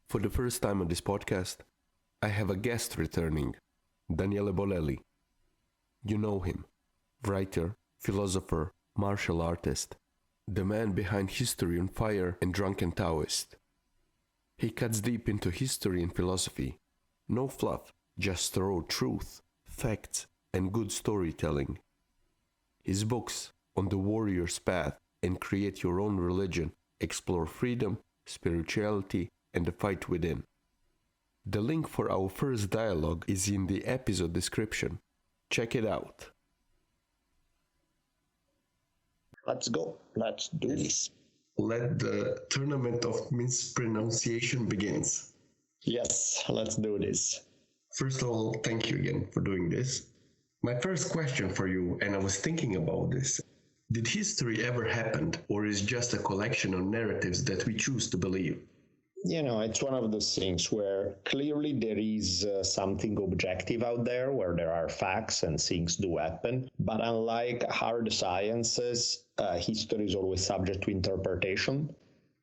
For the first time on this podcast, I have a guest returning, Daniele Bolelli. You know him, writer, philosopher, martial artist, the man behind History on Fire and Drunken Taoist. He cuts deep into history and philosophy. No fluff, just raw truth, facts, and good storytelling. His books, On the Warrior's Path and Create Your Own Religion, explore freedom, spirituality, and the fight within. The link for our first dialogue is in the episode description. Check it out. Let's go. Let's do this. Let the tournament of mispronunciation begins. Yes, let's do this. First of all, thank you again for doing this. My first question for you, and I was thinking about this, did history ever happen, or is it just a collection of narratives that we choose to believe? You know, it's one of those things where clearly there is something objective out there, where there are facts and things do happen. But unlike hard sciences, history is always subject to interpretation.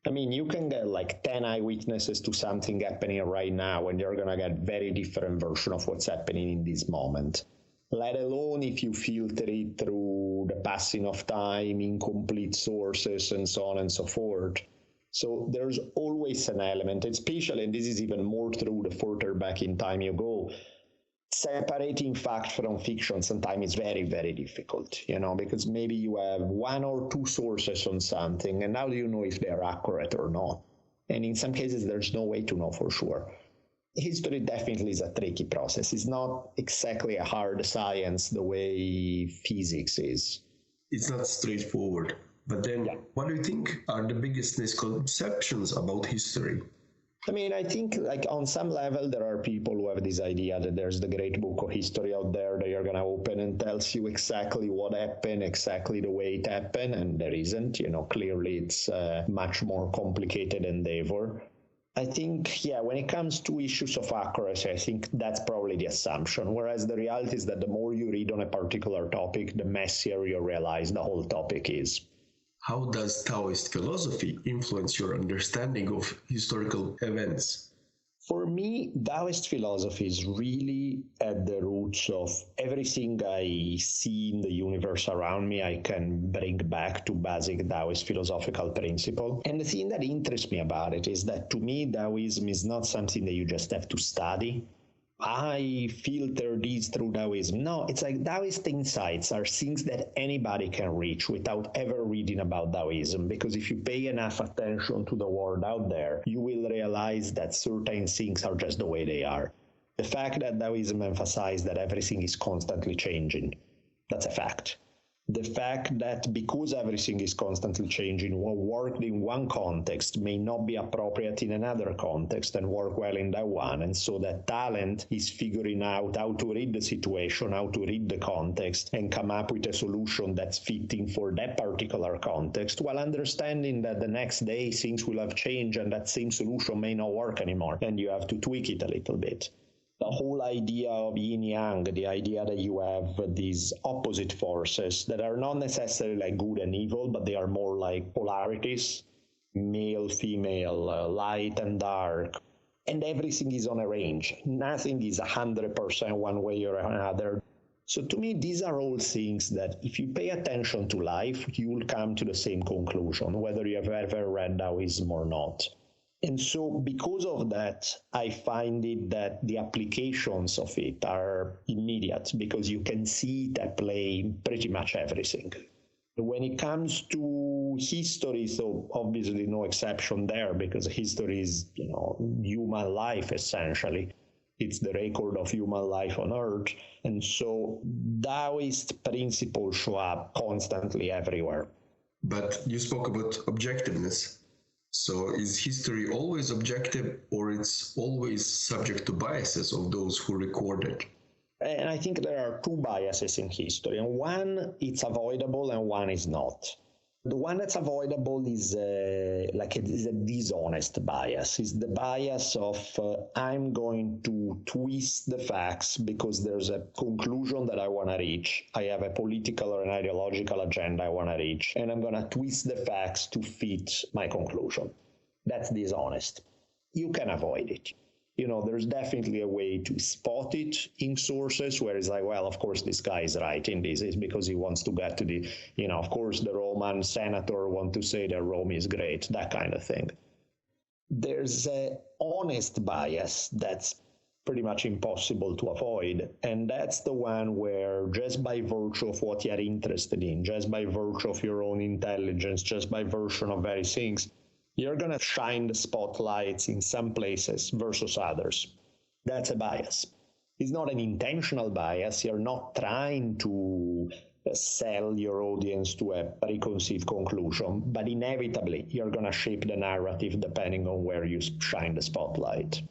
I mean, you can get like 10 eyewitnesses to something happening right now, and you're going to get very different version of what's happening in this moment. Let alone if you filter it through the passing of time, incomplete sources, and so on and so forth. So there's always an element, especially, and this is even more true the further back in time you go, separating fact from fiction sometimes is very, very difficult, because maybe you have one or two sources on something, and how do you know if they're accurate or not? And in some cases, there's no way to know for sure. History definitely is a tricky process. It's not exactly a hard science the way physics is. It's not straightforward. But then, What do you think are the biggest misconceptions about history? I mean, I think like on some level, there are people who have this idea that there's the great book of history out there that you're going to open and tells you exactly what happened, exactly the way it happened. And there isn't, clearly it's a much more complicated endeavor. I think, when it comes to issues of accuracy, I think that's probably the assumption. Whereas the reality is that the more you read on a particular topic, the messier you realize the whole topic is. How does Taoist philosophy influence your understanding of historical events? For me, Taoist philosophy is really at the roots of everything I see in the universe around me. I can bring back to basic Taoist philosophical principle. And the thing that interests me about it is that to me, Taoism is not something that you just have to study. I filter these through Taoism. No, it's like Taoist insights are things that anybody can reach without ever reading about Taoism. Because if you pay enough attention to the world out there, you will realize that certain things are just the way they are. The fact that Taoism emphasizes that everything is constantly changing, that's a fact. The fact that because everything is constantly changing, what worked in one context may not be appropriate in another context and work well in that one. And so that talent is figuring out how to read the situation, how to read the context, and come up with a solution that's fitting for that particular context, while understanding that the next day things will have changed and that same solution may not work anymore, and you have to tweak it a little bit. The whole idea of yin-yang, the idea that you have these opposite forces that are not necessarily like good and evil, but they are more like polarities, male, female, light and dark, and everything is on a range. Nothing is 100% one way or another. So to me, these are all things that if you pay attention to life, you will come to the same conclusion, whether you have ever read Taoism or not. And so because of that, I find it that the applications of it are immediate because you can see it at play in pretty much everything. When it comes to history, so obviously no exception there because history is, human life essentially. It's the record of human life on Earth. And so Taoist principles show up constantly everywhere. But you spoke about objectiveness. So is history always objective or it's always subject to biases of those who record it? And I think there are two biases in history. And one, it's avoidable and one is not. The one that's avoidable is a dishonest bias. It's the bias of I'm going to twist the facts because there's a conclusion that I want to reach. I have a political or an ideological agenda I want to reach, and I'm going to twist the facts to fit my conclusion. That's dishonest. you can avoid it. There's definitely a way to spot it in sources where it's like, well, of course, this guy is writing this is because he wants to get to the, of course, the Roman senator want to say that Rome is great, that kind of thing. There's a honest bias that's pretty much impossible to avoid, and that's the one where just by virtue of what you're interested in, just by virtue of your own intelligence, just by virtue of various things, you're going to shine the spotlights in some places versus others. That's a bias. It's not an intentional bias. You're not trying to sell your audience to a preconceived conclusion, but inevitably you're going to shape the narrative depending on where you shine the spotlight.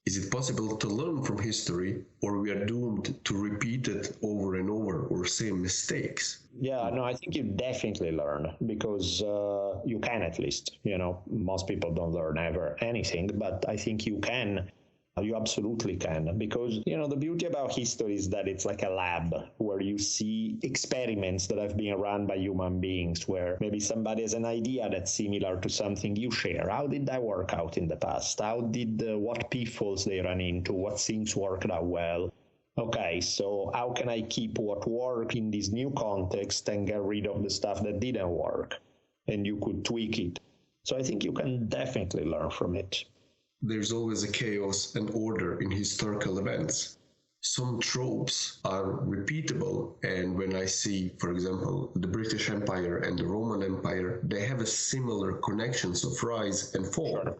Is it possible to learn from history, or we are doomed to repeat it over and over or same mistakes? Yeah, no, I think you definitely learn because you can at least. Most people don't learn ever anything, but I think you can. You absolutely can, because, the beauty about history is that it's like a lab where you see experiments that have been run by human beings, where maybe somebody has an idea that's similar to something you share. How did that work out in the past? What pitfalls they run into? What things worked out well? Okay, so how can I keep what worked in this new context and get rid of the stuff that didn't work? And you could tweak it. So I think you can definitely learn from it. There's always a chaos and order in historical events. Some tropes are repeatable, and when I see, for example, the British Empire and the Roman Empire, they have a similar connections of rise and fall. Sure.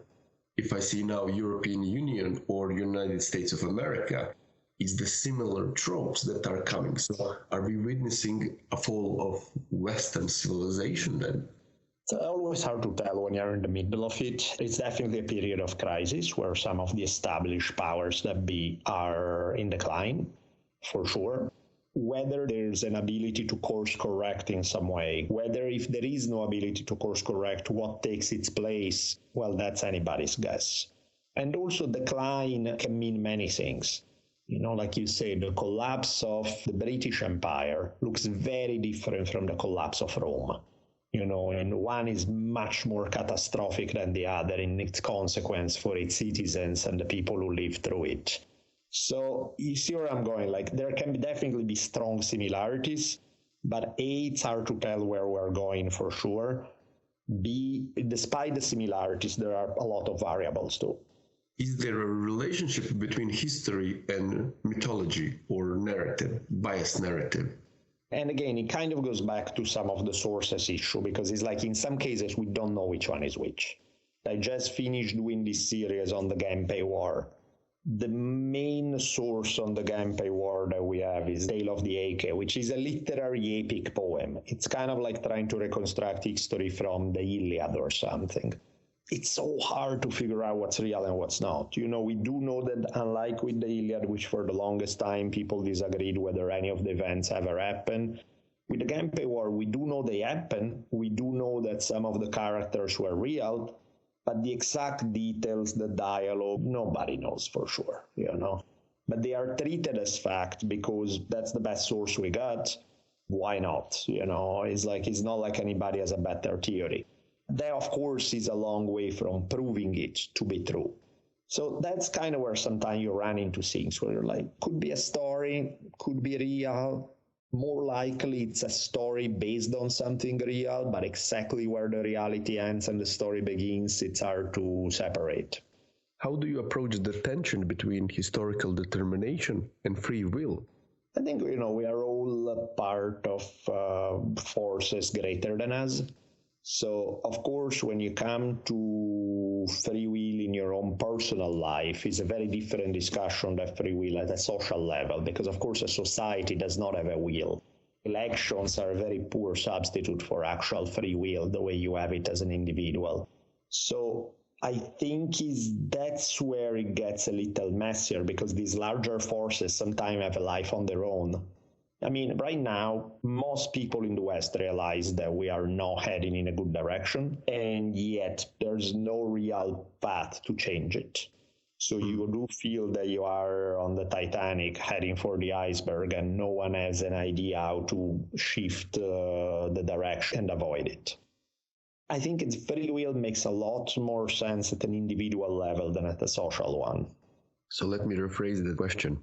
If I see now European Union or United States of America, it's the similar tropes that are coming. So are we witnessing a fall of Western civilization then? It's always hard to tell when you're in the middle of it. It's definitely a period of crisis where some of the established powers that be are in decline, for sure. Whether there's an ability to course correct in some way, whether if there is no ability to course correct, what takes its place, well, that's anybody's guess. And also decline can mean many things. Like you say, the collapse of the British Empire looks very different from the collapse of Rome. And one is much more catastrophic than the other in its consequence for its citizens and the people who live through it. So you see where I'm going? Like, there can definitely be strong similarities, but A, it's hard to tell where we're going for sure. B, despite the similarities, there are a lot of variables too. Is there a relationship between history and mythology or narrative, biased narrative? And again, it kind of goes back to some of the sources issue, because it's like in some cases we don't know which one is which. I just finished doing this series on the Genpei War. The main source on the Genpei War that we have is Tale of the Heike, which is a literary epic poem. It's kind of like trying to reconstruct history from the Iliad or something. It's so hard to figure out what's real and what's not. We do know that unlike with the Iliad, which for the longest time people disagreed whether any of the events ever happened, with the Genpei War, we do know they happened. We do know that some of the characters were real, but the exact details, the dialogue, nobody knows for sure, But they are treated as fact because that's the best source we got. Why not? It's not like anybody has a better theory. That, of course, is a long way from proving it to be true. So that's kind of where sometimes you run into things where you're like, could be a story, could be real. More likely it's a story based on something real, but exactly where the reality ends and the story begins, it's hard to separate. How do you approach the tension between historical determination and free will? I think, we are all a part of forces greater than us. So, of course, when you come to free will in your own personal life, it's a very different discussion than free will at a social level, because, of course, a society does not have a will. Elections are a very poor substitute for actual free will, the way you have it as an individual. So I think that's where it gets a little messier, because these larger forces sometimes have a life on their own. I mean, right now, most people in the West realize that we are not heading in a good direction, and yet there's no real path to change it. So you do feel that you are on the Titanic heading for the iceberg, and no one has an idea how to shift the direction and avoid it. I think free will makes a lot more sense at an individual level than at a social one. So let me rephrase the question.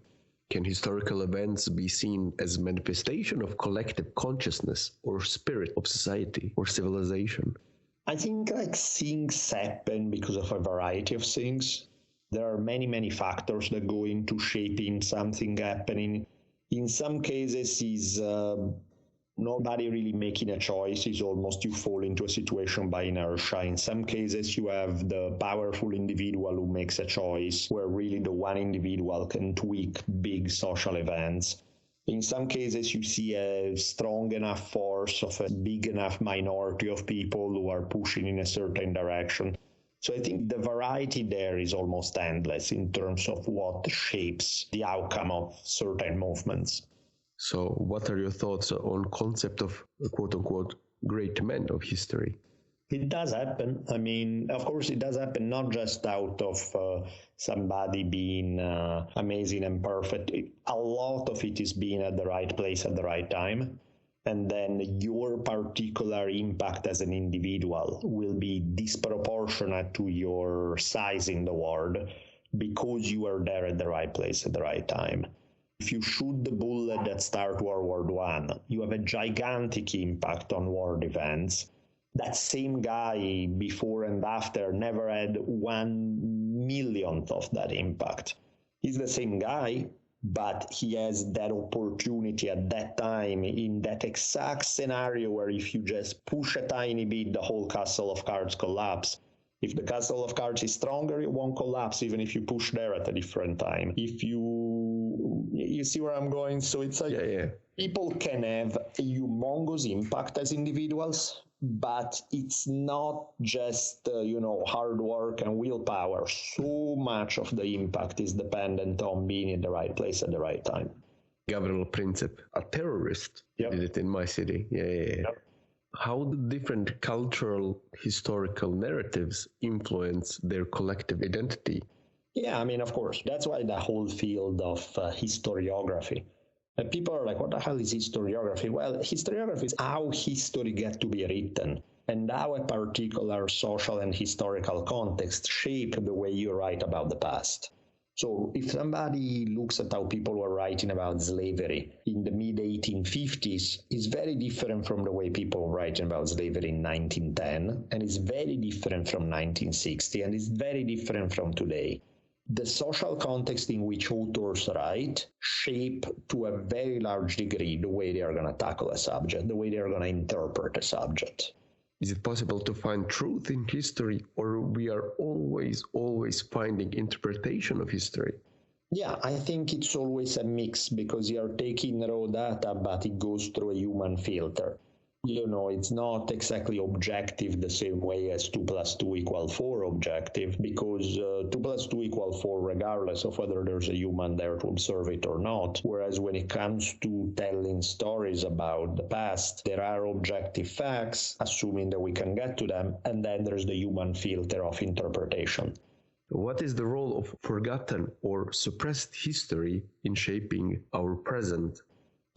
Can historical events be seen as manifestation of collective consciousness or spirit of society or civilization? I think like things happen because of a variety of things. There are many, many factors that go into shaping something happening. In some cases, is nobody really making a choice. It's almost you fall into a situation by inertia. In some cases, you have the powerful individual who makes a choice, where really the one individual can tweak big social events. In some cases, you see a strong enough force of a big enough minority of people who are pushing in a certain direction. So I think the variety there is almost endless in terms of what shapes the outcome of certain movements. So what are your thoughts on concept of quote-unquote great men of history? It does happen. I mean, of course, it does happen not just out of somebody being amazing and perfect. A lot of it is being at the right place at the right time. And then your particular impact as an individual will be disproportionate to your size in the world because you are there at the right place at the right time. If you shoot the bullet that started World War I, you have a gigantic impact on world events. That same guy before and after never had 1/1,000,000th of that impact. He's the same guy, but he has that opportunity at that time in that exact scenario where if you just push a tiny bit, the whole castle of cards collapse. If the castle of cards is stronger, it won't collapse even if you push there at a different time. If you see where I'm going? So it's like people can have a humongous impact as individuals, but it's not just hard work and willpower. So much of the impact is dependent on being in the right place at the right time. Gavrilo Princip, a terrorist, did it in my city. Yep. How do different cultural historical narratives influence their collective identity? Yeah, I mean, of course. That's why the whole field of historiography. And people are like, what the hell is historiography? Well, historiography is how history gets to be written and how a particular social and historical context shape the way you write about the past. So if somebody looks at how people were writing about slavery in the mid-1850s, it's very different from the way people were writing about slavery in 1910, and it's very different from 1960, and it's very different from today. The social context in which authors write shape to a very large degree the way they are going to tackle a subject, the way they are going to interpret a subject. Is it possible to find truth in history, or we are always finding interpretation of history? Yeah, I think it's always a mix because you are taking raw data, but it goes through a human filter. It's not exactly objective the same way as 2 + 2 = 4 objective, because 2 + 2 = 4 regardless of whether there's a human there to observe it or not. Whereas when it comes to telling stories about the past, there are objective facts, assuming that we can get to them, and then there's the human filter of interpretation. What is the role of forgotten or suppressed history in shaping our present?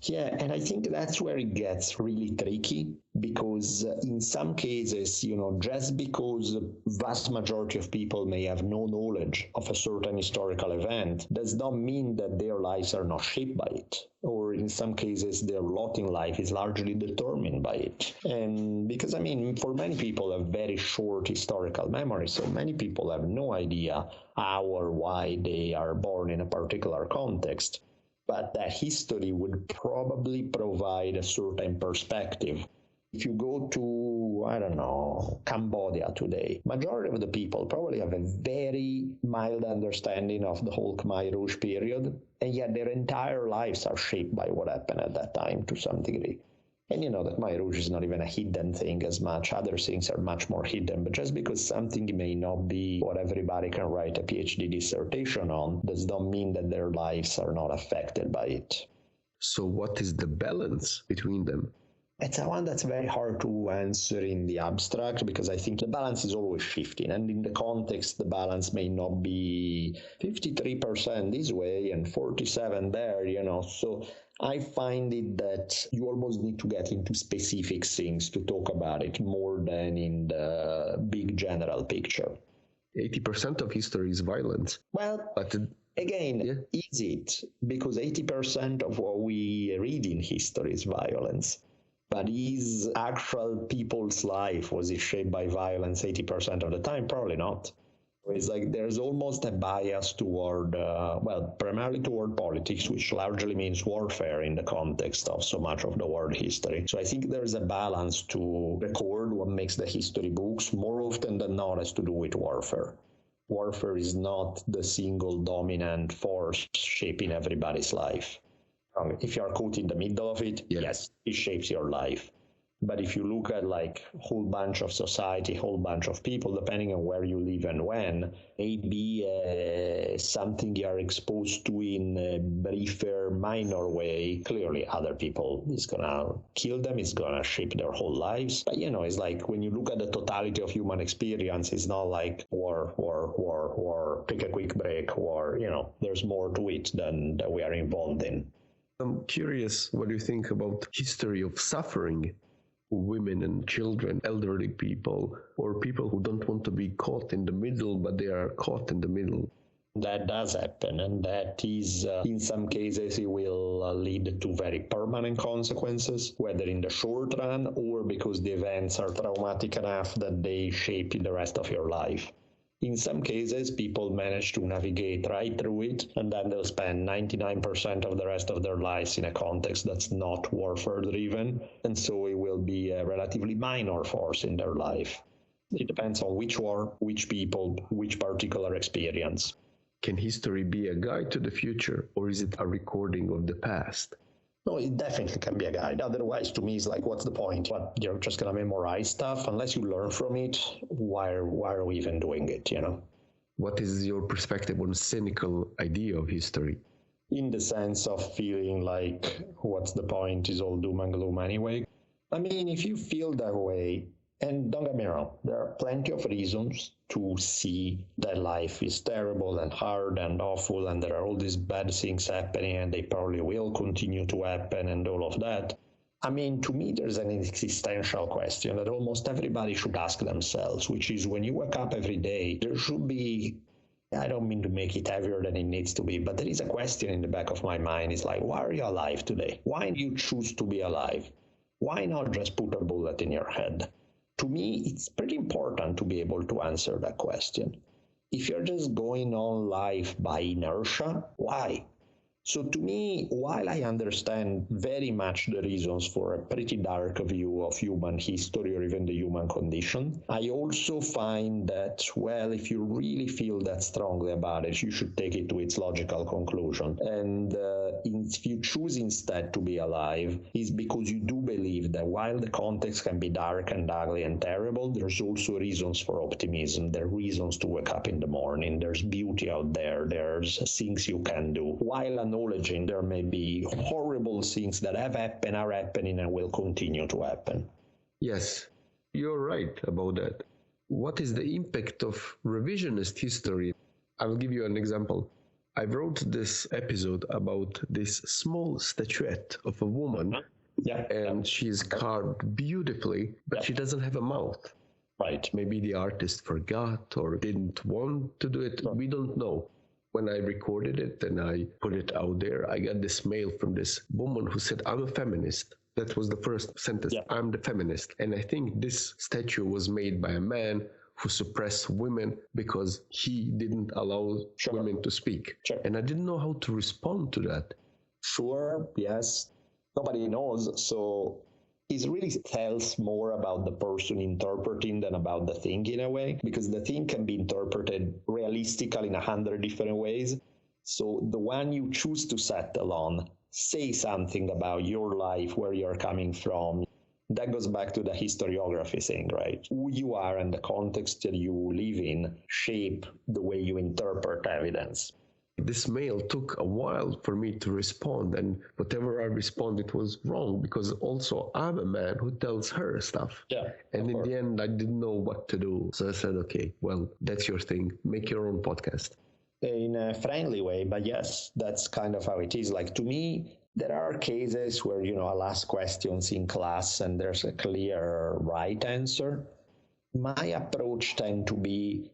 Yeah, and I think that's where it gets really tricky because in some cases, just because vast majority of people may have no knowledge of a certain historical event does not mean that their lives are not shaped by it. Or in some cases, their lot in life is largely determined by it. And because, for many people have very short historical memory, so many people have no idea how or why they are born in a particular context. But that history would probably provide a certain perspective. If you go to, Cambodia today, majority of the people probably have a very mild understanding of the whole Khmer Rouge period, and yet their entire lives are shaped by what happened at that time to some degree. And that Khmer Rouge is not even a hidden thing as much. Other things are much more hidden. But just because something may not be what everybody can write a PhD dissertation on does not mean that their lives are not affected by it. So what is the balance between them? It's a one that's very hard to answer in the abstract because I think the balance is always shifting. And in the context, the balance may not be 53% this way and 47 there, So I find it that you almost need to get into specific things to talk about it more than in the big general picture. 80% of history is violence. Well, but again, is it? Because 80% of what we read in history is violence. But is actual people's life, was it shaped by violence 80% of the time? Probably not. It's like there's almost a bias toward, primarily toward politics, which largely means warfare in the context of so much of the world history. So I think there's a balance to record what makes the history books more often than not has to do with warfare. Warfare is not the single dominant force shaping everybody's life. If you are caught in the middle of it, yes, it shapes your life. But if you look at like a whole bunch of society, whole bunch of people, depending on where you live and when, maybe something you are exposed to in a briefer, minor way, clearly other people is going to kill them, it's going to shape their whole lives. But, it's like when you look at the totality of human experience, it's not like war, take a quick break, war, there's more to it than that we are involved in. I'm curious, what do you think about history of suffering? Women and children, elderly people, or people who don't want to be caught in the middle, but they are caught in the middle. That does happen, and that is, in some cases, it will lead to very permanent consequences, whether in the short run or because the events are traumatic enough that they shape the rest of your life. In some cases, people manage to navigate right through it, and then they'll spend 99% of the rest of their lives in a context that's not warfare-driven, and so it will be a relatively minor force in their life. It depends on which war, which people, which particular experience. Can history be a guide to the future, or is it a recording of the past? No, it definitely can be a guide. Otherwise, to me, it's like, what's the point? What, you're just going to memorize stuff? Unless you learn from it, why are we even doing it, What is your perspective on cynical idea of history? In the sense of feeling like, what's the point? Is all doom and gloom anyway? I mean, if you feel that way, and don't get me wrong, there are plenty of reasons to see that life is terrible and hard and awful, and there are all these bad things happening, and they probably will continue to happen, and all of that. I mean, to me, there's an existential question that almost everybody should ask themselves, which is when you wake up every day, there should be, I don't mean to make it heavier than it needs to be, but there is a question in the back of my mind. It's like, why are you alive today? Why do you choose to be alive? Why not just put a bullet in your head? To me, it's pretty important to be able to answer that question. If you're just going on life by inertia, why? So to me, while I understand very much the reasons for a pretty dark view of human history or even the human condition, I also find that, well, if you really feel that strongly about it, you should take it to its logical conclusion. And if you choose instead to be alive, it's because you do believe that while the context can be dark and ugly and terrible, there's also reasons for optimism. There are reasons to wake up in the morning. There's beauty out there. There's things you can do. While acknowledging there may be horrible things that have happened, are happening, and will continue to happen. Yes, you're right about that. What is the impact of revisionist history? I will give you an example. I wrote this episode about this small statuette of a woman, and she's carved beautifully, but she doesn't have a mouth. Right. Maybe the artist forgot or didn't want to do it. We don't know. When I recorded it and I put it out there, I got this mail from this woman who said, I'm a feminist. That was the first sentence. I'm the feminist. And I think this statue was made by a man who suppressed women because he didn't allow women to speak. And I didn't know how to respond to that. Sure, yes. Nobody knows. So it really tells more about the person interpreting than about the thing in a way, because the thing can be interpreted realistically in 100 different ways. So the one you choose to settle on, say something about your life, where you're coming from. That goes back to the historiography thing, right? Who you are and the context that you live in shape the way you interpret evidence. this mail took a while for me to respond, and whatever I responded was wrong, because also I'm a man who tells her stuff. Yeah. And in the end, I didn't know what to do. So I said, okay, well, that's your thing. Make your own podcast. In a friendly way, but yes, that's kind of how it is. Like, to me, there are cases where, I'll ask questions in class and there's a clear right answer. My approach tends to be,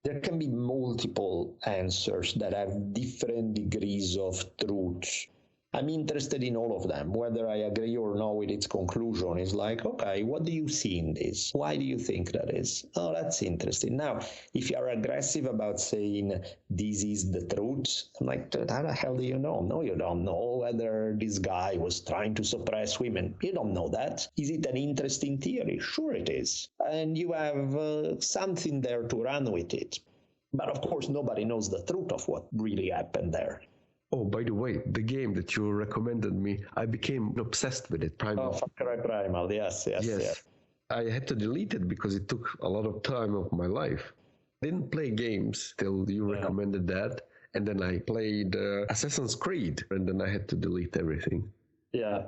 there can be multiple answers that have different degrees of truth. I'm interested in all of them, whether I agree or not with its conclusion. Is like, okay, what do you see in this? Why do you think that is? Oh, that's interesting. Now, if you are aggressive about saying this is the truth, I'm like, how the hell do you know? No, you don't know whether this guy was trying to suppress women. You don't know that. Is it an interesting theory? Sure it is. And you have something there to run with it. But of course, nobody knows the truth of what really happened there. Oh, by the way, the game that you recommended me, I became obsessed with it. Primal. Oh, Far Cry Primal, yes. I had to delete it because it took a lot of time of my life. Didn't play games till you recommended that, and then I played Assassin's Creed, and then I had to delete everything. Yeah.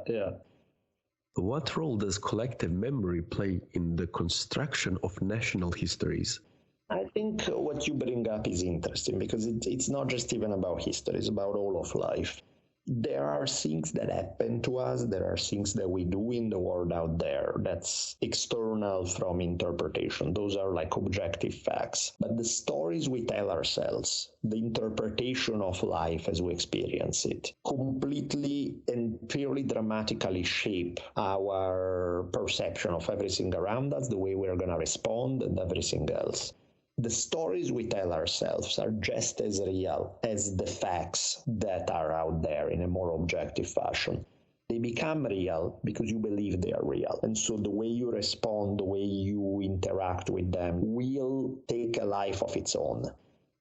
What role does collective memory play in the construction of national histories? I think what you bring up is interesting because it's not just even about history, it's about all of life. There are things that happen to us, there are things that we do in the world out there that's external from interpretation. Those are like objective facts. But the stories we tell ourselves, the interpretation of life as we experience it, completely and purely dramatically shape our perception of everything around us, the way we're going to respond, and everything else. The stories we tell ourselves are just as real as the facts that are out there in a more objective fashion. They become real because you believe they are real. And so the way you respond, the way you interact with them will take a life of its own.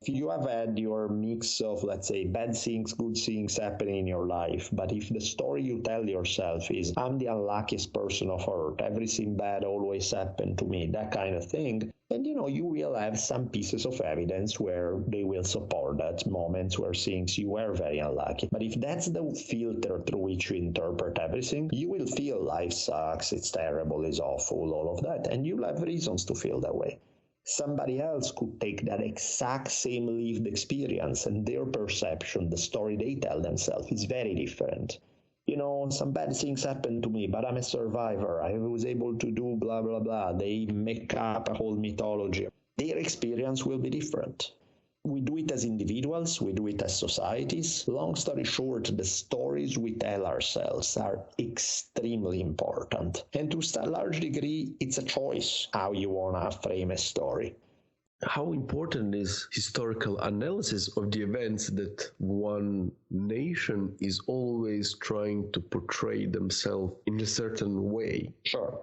If you have had your mix of, let's say, bad things, good things happening in your life, but if the story you tell yourself is, I'm the unluckiest person of earth, everything bad always happened to me, that kind of thing, and you will have some pieces of evidence where they will support that, moments where things you were very unlucky. But if that's the filter through which you interpret everything, you will feel life sucks, it's terrible, it's awful, all of that, and you'll have reasons to feel that way. Somebody else could take that exact same lived experience and their perception, the story they tell themselves, is very different. Some bad things happened to me, but I'm a survivor. I was able to do blah, blah, blah. They make up a whole mythology. Their experience will be different. We do it as individuals, we do it as societies. Long story short, the stories we tell ourselves are extremely important. And to a large degree, it's a choice how you want to frame a story. How important is historical analysis of the events that one nation is always trying to portray themselves in a certain way? Sure.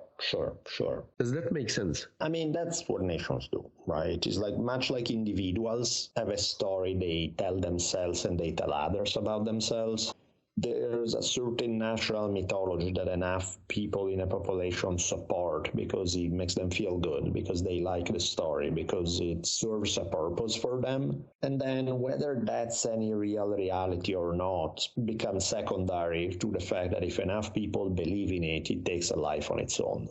Does that make sense? I mean, that's what nations do, right? It's like much like individuals have a story they tell themselves and they tell others about themselves. There's a certain natural mythology that enough people in a population support because it makes them feel good, because they like the story, because it serves a purpose for them. And then whether that's any real reality or not becomes secondary to the fact that if enough people believe in it, it takes a life on its own,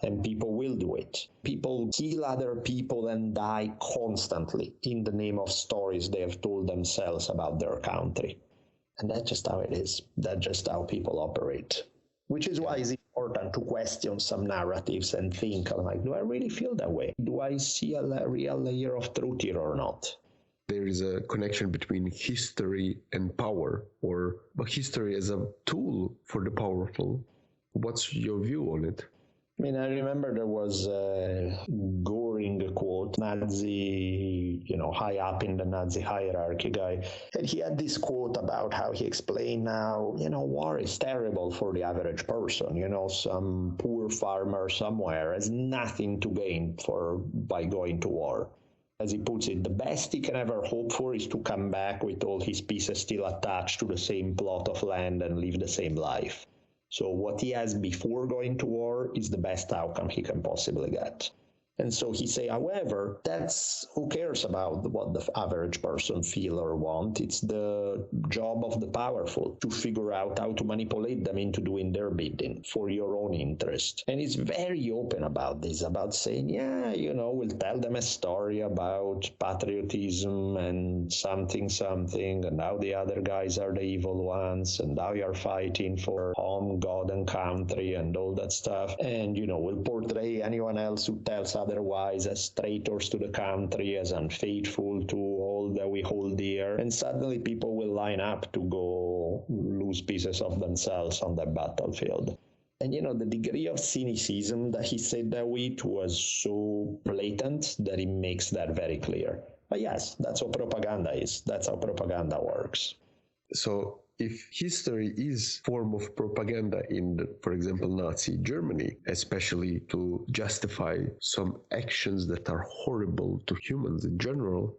and people will do it. People kill other people and die constantly in the name of stories they have told themselves about their country. And that's just how it is. That's just how people operate. Which is why it's important to question some narratives and think, do I really feel that way? Do I see a real layer of truth here or not? There is a connection between history and power, or history as a tool for the powerful. What's your view on it? I mean, I remember there was a Goring quote, Nazi, high up in the Nazi hierarchy guy. And he had this quote about how he explained how, war is terrible for the average person. Some poor farmer somewhere has nothing to gain by going to war. As he puts it, the best he can ever hope for is to come back with all his pieces still attached to the same plot of land and live the same life. So what he has before going to war is the best outcome he can possibly get. And so he say, however, that's who cares about what the average person feel or want. It's the job of the powerful to figure out how to manipulate them into doing their bidding for your own interest. And he's very open about this, about saying, yeah, we'll tell them a story about patriotism and something, and how the other guys are the evil ones, and how you're fighting for home, God, and country, and all that stuff. And, we'll portray anyone else who tells otherwise as traitors to the country, as unfaithful to all that we hold dear. And suddenly people will line up to go lose pieces of themselves on that battlefield. And, the degree of cynicism that he said that with was so blatant that it makes that very clear. But yes, that's what propaganda is. That's how propaganda works. So if history is form of propaganda in, for example, Nazi Germany, especially to justify some actions that are horrible to humans in general,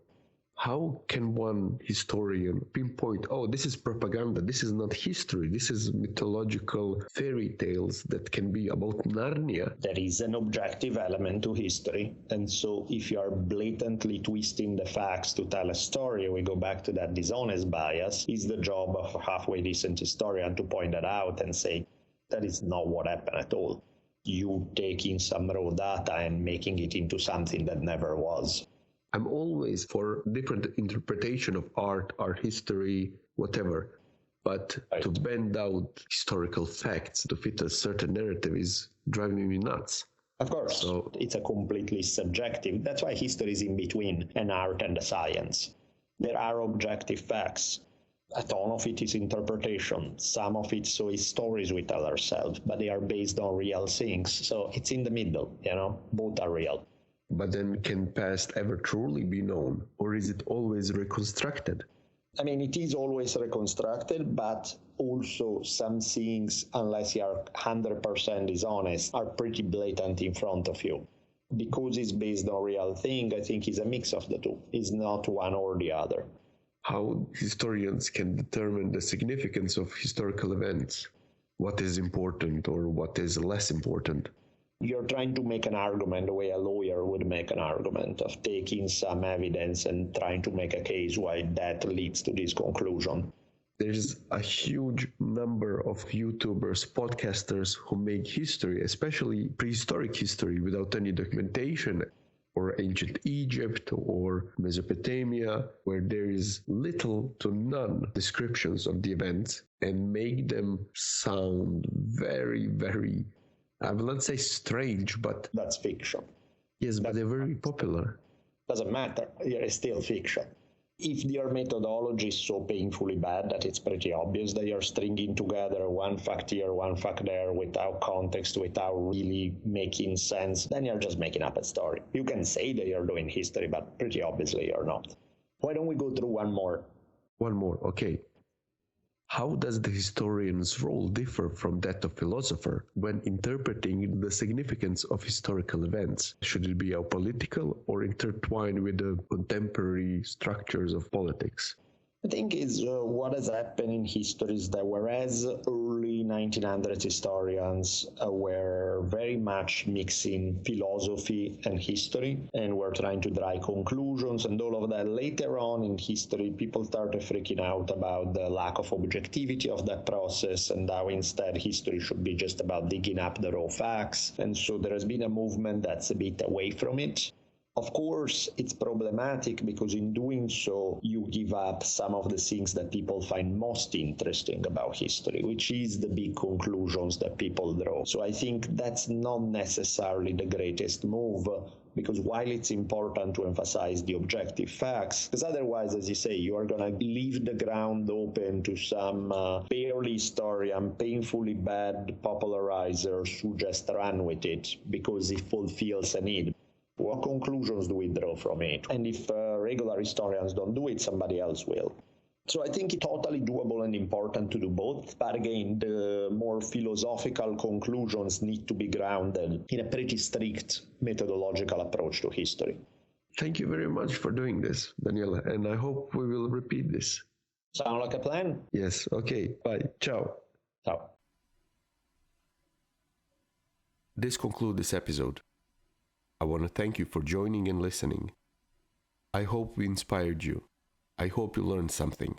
how can one historian pinpoint, oh, this is propaganda, this is not history, this is mythological fairy tales that can be about Narnia? There is an objective element to history. And so if you are blatantly twisting the facts to tell a story, we go back to that dishonest bias. It's the job of a halfway decent historian to point that out and say, that is not what happened at all. You taking some raw data and making it into something that never was. I'm always for different interpretation of art history, whatever. But right. To bend out historical facts to fit a certain narrative is driving me nuts. Of course, so it's a completely subjective. That's why history is in between an art and a science. There are objective facts. A ton of it is interpretation. Some of it is stories we tell ourselves, but they are based on real things. So it's in the middle, both are real. But then can past ever truly be known, or is it always reconstructed? I mean, it is always reconstructed, but also some things, unless you are 100% dishonest, are pretty blatant in front of you. Because it's based on real thing, I think it's a mix of the two. It's not one or the other. How historians can determine the significance of historical events? What is important or what is less important? You're trying to make an argument the way a lawyer would make an argument, of taking some evidence and trying to make a case why that leads to this conclusion. There's a huge number of YouTubers, podcasters who make history, especially prehistoric history, without any documentation, or ancient Egypt or Mesopotamia, where there is little to none descriptions of the events, and make them sound very, very, I will not say strange, but... That's fiction. Yes, but they're very popular. Doesn't matter. It's still fiction. If your methodology is so painfully bad that it's pretty obvious that you're stringing together one fact here, one fact there, without context, without really making sense, then you're just making up a story. You can say that you're doing history, but pretty obviously you're not. Why don't we go through one more? One more, okay. How does the historian's role differ from that of philosopher when interpreting the significance of historical events? Should it be apolitical or intertwined with the contemporary structures of politics? I think is what has happened in history is that whereas early 1900s historians were very much mixing philosophy and history and were trying to draw conclusions and all of that, later on in history people started freaking out about the lack of objectivity of that process and how instead history should be just about digging up the raw facts. And so there has been a movement that's a bit away from it. Of course, it's problematic because in doing so, you give up some of the things that people find most interesting about history, which is the big conclusions that people draw. So I think that's not necessarily the greatest move, because while it's important to emphasize the objective facts, because otherwise, as you say, you are going to leave the ground open to some barely historian, painfully bad popularizers who just run with it because it fulfills a need. What conclusions do we draw from it? And if regular historians don't do it, somebody else will. So I think it's totally doable and important to do both. But again, the more philosophical conclusions need to be grounded in a pretty strict methodological approach to history. Thank you very much for doing this, Daniele, and I hope we will repeat this. Sound like a plan? Yes, okay, bye, ciao. Ciao. This concludes this episode. I want to thank you for joining and listening. I hope we inspired you. I hope you learned something.